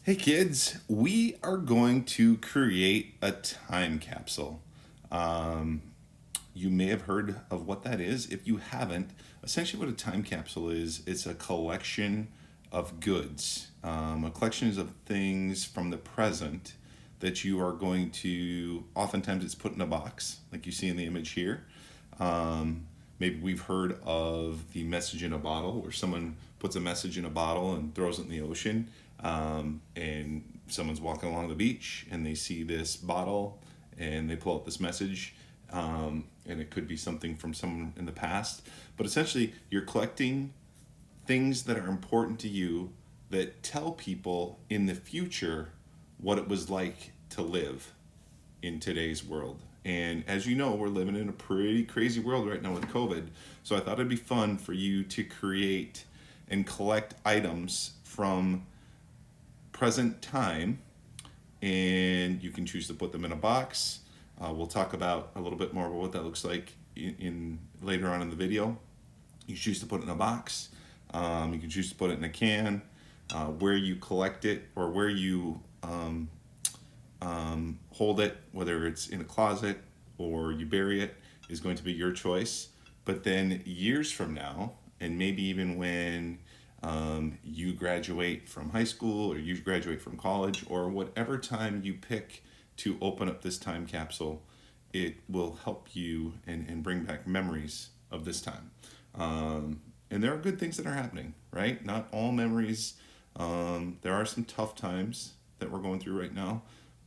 Hey kids, we are going to create a time capsule. Um, you may have heard of what that is. If you haven't, essentially what a time capsule is, it's a collection of goods, a collection of things from the present that you are going to, oftentimes it's put in a box, like you see in the image here. Maybe we've heard of the message in a bottle, where someone puts a message in a bottle and throws it in the ocean. And someone's walking along the beach and they see this bottle and they pull out this message. And it could be something from someone in the past. But essentially, you're collecting things that are important to you that tell people in the future what it was like to live in today's world. And as you know, we're living in a pretty crazy world right now with COVID. So I thought it'd be fun for you to create and collect items from present time, and you can choose to put them in a box. We'll talk about a little bit more about what that looks like in later on in the video. You choose to put it in a box. You can choose to put it in a can. Where you collect it or where you hold it, whether it's in a closet or you bury it, is going to be your choice. But then years from now, and maybe even when you graduate from high school or you graduate from college or whatever time you pick to open up this time capsule, it will help you and bring back memories of this time. And there are good things that are happening, right? Not all memories. There are some tough times that we're going through right now,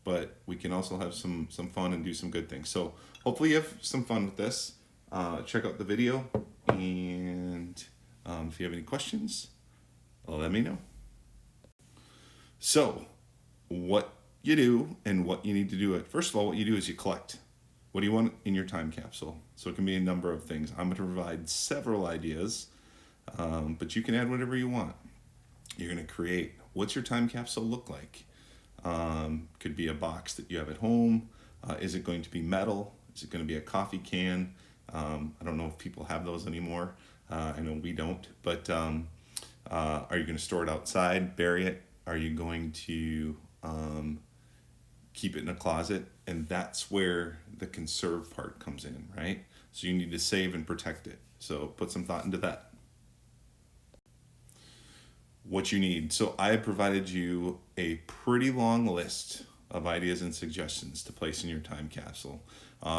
but we can also have some fun and do some good things. So hopefully you have some fun with this. Check out the video, and if you have any questions, let me know. So what you do and what you need to do it. First of all, what you do is you collect. What do you want in your time capsule? So it can be a number of things. I'm going to provide several ideas, but you can add whatever you want. You're going to create, what's your time capsule look like? Could be a box that you have at home. Is it going to be metal? Is it going to be a coffee can? I don't know if people have those anymore. I know we don't, but are you going to store it outside, bury it? Are you going to keep it in a closet? And that's where the conserve part comes in, right? So you need to save and protect it. So put some thought into that. What you need. So I have provided you a pretty long list of ideas and suggestions to place in your time capsule.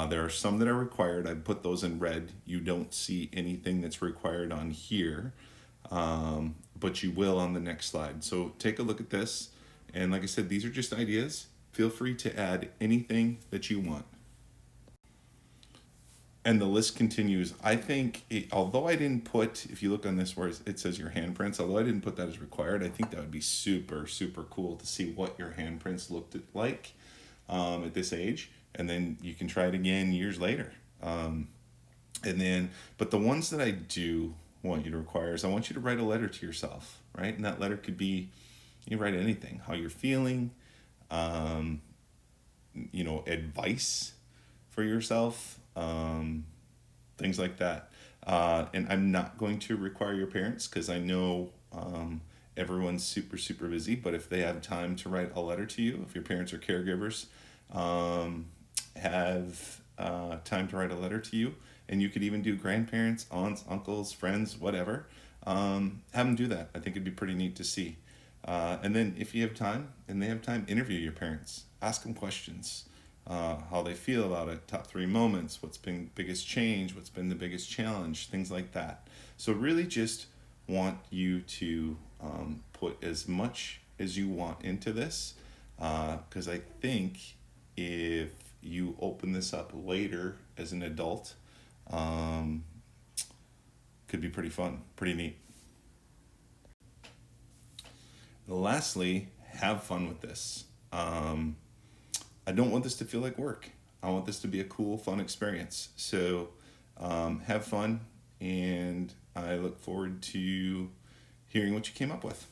There are some that are required. I put those in red. You don't see anything that's required on here, but you will on the next slide. So take a look at this. And like I said, these are just ideas. Feel free to add anything that you want. And the list continues. I think, although I didn't put, if you look on this where it says your handprints, although I didn't put that as required, I think that would be super, super cool to see what your handprints looked like at this age. And then you can try it again years later. But the ones that I do want you to require is I want you to write a letter to yourself, right? And that letter could be, you write anything, how you're feeling, advice for yourself, things like that. And I'm not going to require your parents because I know everyone's super, super busy, but if they have time to write a letter to you, if your parents are caregivers, have time to write a letter to you, and you could even do grandparents, aunts, uncles, friends, whatever, have them do that. I think it'd be pretty neat to see. And then if you have time and they have time, interview your parents, ask them questions. How they feel about it, top 3 moments, what's been biggest change, what's been the biggest challenge, things like that. So really just want you to put as much as you want into this, because I think if you open this up later as an adult, could be pretty fun, pretty neat. Lastly, have fun with this. I don't want this to feel like work. I want this to be a cool, fun experience. So have fun, and I look forward to hearing what you came up with.